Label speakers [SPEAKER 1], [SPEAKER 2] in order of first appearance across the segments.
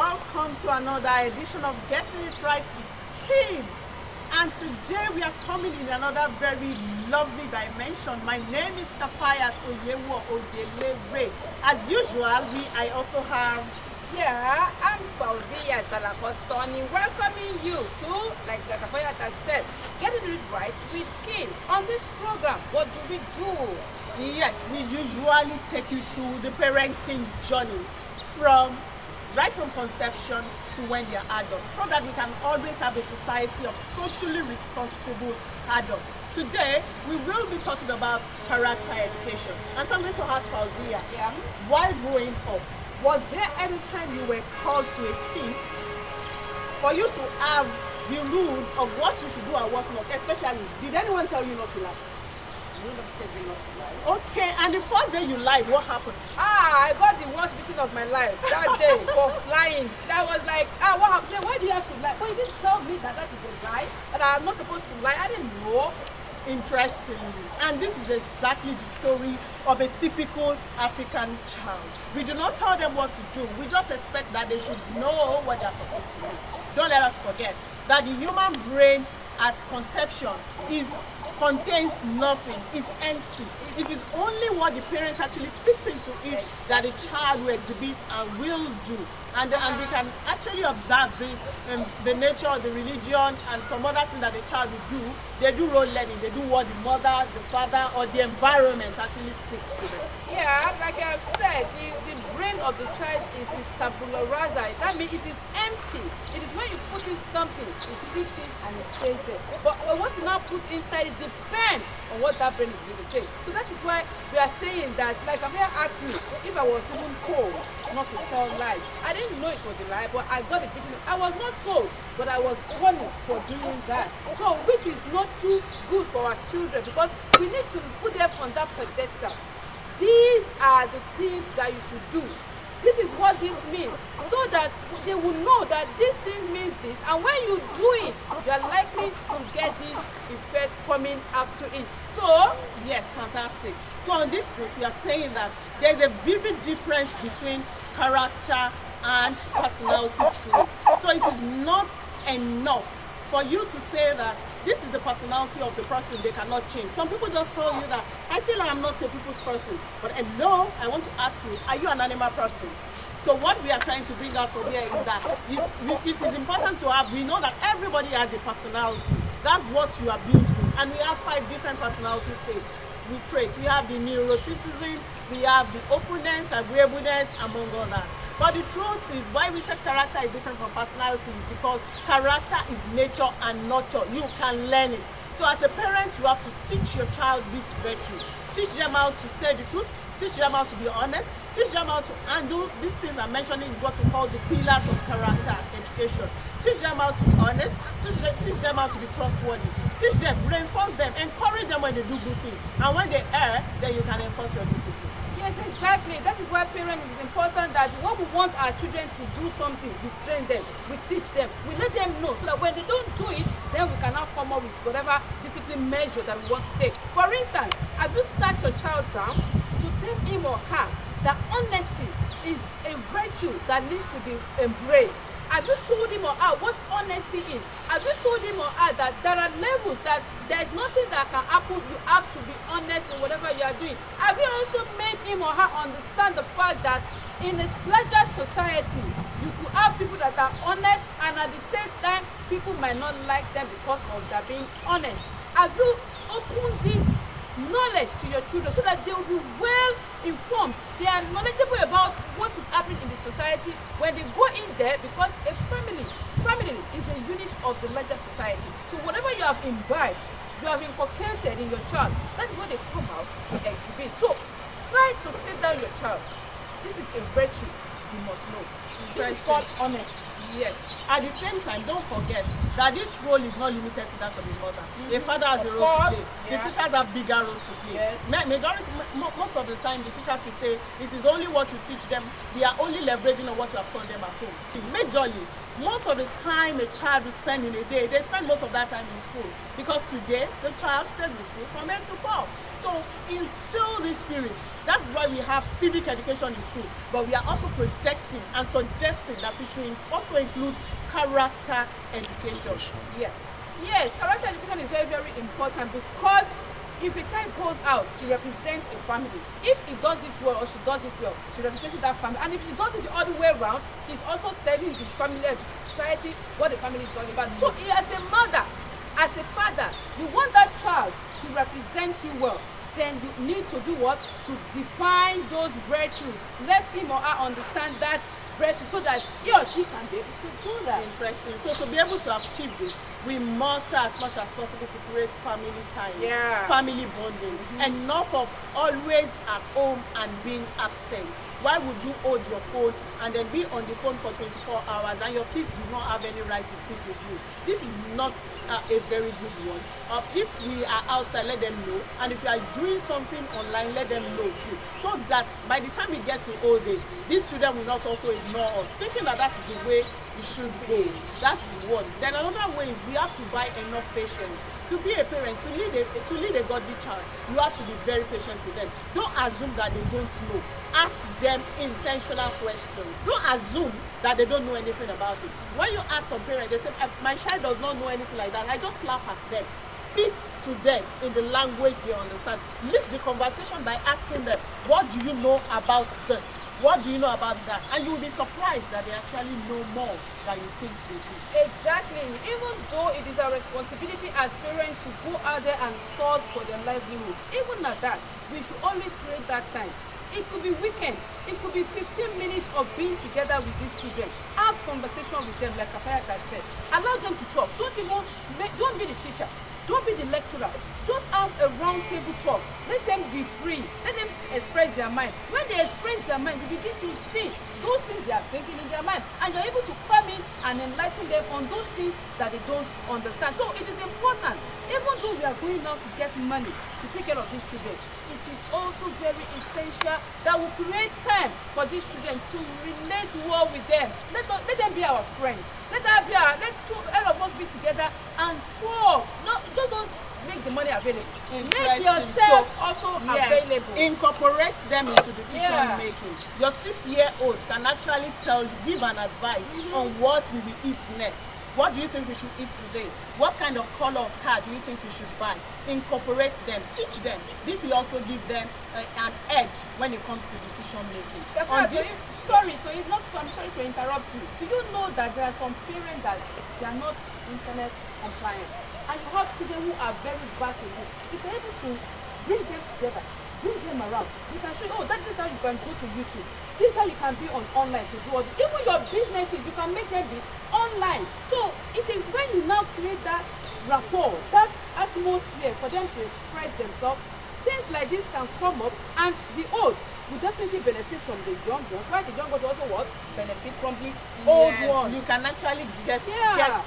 [SPEAKER 1] welcome to another edition of Getting It Right with Kids. And today we are coming in another very lovely dimension. My name is Kafayat Oyewo Ogelere. As usual, I also have...
[SPEAKER 2] Yeah, I'm Fauzia Salakosoni, welcoming you to, like Kafayat has said, Getting It Right with Kids. On this program, what do we do?
[SPEAKER 1] Yes, we usually take you through the parenting journey right from conception to when they're adults, so that we can always have a society of socially responsible adults. Today, we will be talking about character education. And so I'm going to ask Fauzia, while growing up, was there any time you were called to a seat for you to have the rules of what you should do and what not? Especially, did anyone tell you not to lie? Okay, and the first day you lied, what happened?
[SPEAKER 2] I got the worst beating of my life that day for lying. That was like, what happened? Why do you have to lie? But you didn't tell me that is a lie, that I'm not supposed to lie. I didn't know.
[SPEAKER 1] Interestingly, and this is exactly the story of a typical African child. We do not tell them what to do. We just expect that they should know what they're supposed to do. Don't let us forget that the human brain at conception contains nothing, it's empty. It is only what the parents actually fix into it that the child will exhibit and will do. And we can actually observe this in the nature of the religion and some other things that the child will do. They do role learning, they do what the mother, the father, or the environment actually speaks to them.
[SPEAKER 2] Yeah, like I have said, the brain of the child is tabularisa. That means it is empty. It is when you put in something, it fits it and it stays there. But what you now put inside it depends on what that brain is going to take. So that is why we are saying that, like Amir asked me if I was even told not to tell lies. I didn't know it was a lie, but I got it. I was not told, but I was punished for doing that. So, which is not too good for our children, because we need to put them on that pedestal. These are the things that you should do. This is what this means, so that they will know that this thing means this, and when you do it, you are likely to get this effect coming after it. So,
[SPEAKER 1] yes, fantastic. So on this note, we are saying that there's a vivid difference between character and personality trait. So it is not enough for you to say that this is the personality of the person, they cannot change. Some people just tell you that, I feel like I'm not a people's person. But no, I want to ask you, are you an animal person? So what we are trying to bring out from here is that it is important to have, we know that everybody has a personality. That's what you are built with. And we have 5 different personality traits. We have the neuroticism, we have the openness, agreeableness, among others. But the truth is, why we say character is different from personality is because character is nature and nurture. You can learn it. So as a parent, you have to teach your child this virtue. Teach them how to say the truth. Teach them how to be honest. Teach them how to handle these things I'm mentioning is what we call the pillars of character education. Teach them how to be honest. Teach them how to be trustworthy. Teach them, reinforce them, encourage them when they do good things. And when they err, then you can enforce your discipline.
[SPEAKER 2] yes, exactly. That is why parents, it is important that when we want our children to do something, we train them, we teach them, we let them know, so that when they don't do it, then we can now come up with whatever discipline measure that we want to take. For instance, have you sat your child down to tell him or her that honesty is a virtue that needs to be embraced? Have you told him or her what honesty is? Have you told him or her that there are levels, that there is nothing that can happen, you have to be honest in whatever you are doing? Have you also made him or her understand the fact that in a larger society, you could have people that are honest, and at the same time, people might not like them because of their being honest? Have you opened this knowledge to your children so that they will be well informed, they are knowledgeable about what is happening in the society when they go in there? Because a family is a unit of the larger society. So whatever you have imbibed, you have inculcated in your child, that is what they come out to exhibit. So try to sit down your child. This is a virtue you must know. This is called honesty.
[SPEAKER 1] Yes. At the same time, don't forget that this role is not limited to that of the mother. The father has a role to play. The teachers have bigger roles to play. Most of the time, the teachers will say it is only what you teach them. They are only leveraging on what you have taught them at home. Majorly, most of the time a child will spend in a day, they spend most of that time in school, because today the child stays in school from 8 to 4. So instill this spirit. That's why we have civic education in schools, but we are also projecting and suggesting that we should also include character education. Yes.
[SPEAKER 2] Yes, character education is very, very important because if a child goes out, he represents a family. If he does it well or she does it well, she represents that family. And if she does it the other way around, she's also telling the family and the society what the family is all about. So as a mother, as a father, you want that child to represent you well. Then you need to do what? To define those virtues. Let him or her understand that virtue so that he or she can be able to do that.
[SPEAKER 1] Interesting. So to be able to achieve this, we must try as much as possible to create family time, family bonding. Enough of always at home and being absent. Why would you hold your phone and then be on the phone for 24 hours and your kids do not have any right to speak with you? This is not a very good one. If we are outside, let them know. And if you are doing something online, let them know too. So that by the time we get to old age, these children will not also ignore us, thinking that that is the way it should go. That's one. Then another way is we have to buy enough patience. To be a parent, to lead a godly child, you have to be very patient with them. Don't assume that they don't know. Ask them intentional questions. Don't assume that they don't know anything about it. When you ask some parents, they say, my child does not know anything like that, I just laugh at them. Speak to them in the language they understand. Lead the conversation by asking them, what do you know about this? What do you know about that? And you will be surprised that they actually know more than you think they do.
[SPEAKER 2] Exactly. Even though it is our responsibility as parents to go out there and source for their livelihood, even at that, we should always create that time. It could be weekend. It could be 15 minutes of being together with these children. Have conversation with them, like Kapaya has said. Allow them to talk. Don't be the teacher. Don't be the lecturer. Just have a round table talk. Let them be free. Let them express their mind. When they express their mind, you begin to see those things they are thinking in their mind. And you're able to come in and enlighten them on those things that they don't understand. So it is important, even though we are going out to get money to take care of these children, it is also very essential that we create time for these children to relate well with them. Let them be our friends. Let all of us be together and talk. Just don't make the money available. Make yourself also available.
[SPEAKER 1] Incorporate them into decision making. Your 6-year-old can actually give an advice on what we will eat next. What do you think we should eat today? What kind of color of car do you think we should buy? Incorporate them, teach them. This will also give them an edge when it comes to decision making.
[SPEAKER 2] Sorry to interrupt you. Do you know that there are some parents that they are not internet compliant? And you have children who are very vast in it. If you're able to bring them together, bring them around, you can show, that is how you can go to YouTube. This is how you can be online to do all this. Even your businesses, you can make them be online. So it is when you now create that rapport, that atmosphere for them to express themselves, things like this can come up, and the old will definitely benefit from the young ones, while the young ones also what? Benefit from the old ones.
[SPEAKER 1] You can actually get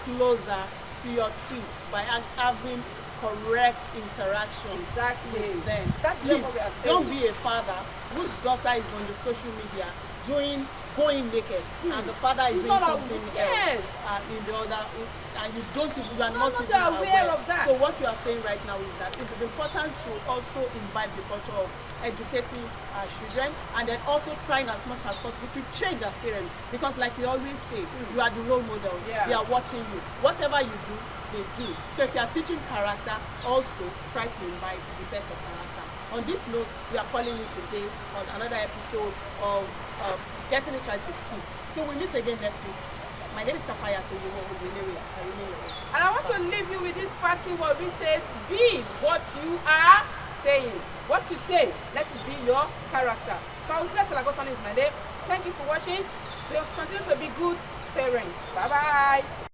[SPEAKER 1] closer to your kids by having correct interactions with them. Please don't be a father whose daughter is on the social media going naked and the father is doing something else in the other, and you are not even aware
[SPEAKER 2] of that.
[SPEAKER 1] So what you are saying right now is that it is important to also imbibe the culture of educating our children, and then also trying as much as possible to change as parents, because like we always say, you are the role model. They are watching you. Whatever you do, they do. So if you are teaching character, also try to imbibe the best of character. On this note, we are calling it today on another episode of Getting It Right with Kids. Till we meet again next week. My name is Kafaya to you,
[SPEAKER 2] and I want to leave you with this parting word which says, be what you are saying. What you say, let it be your character. Paulina Salagosani is my name. Thank you for watching. We'll continue to be good parents. Bye-bye.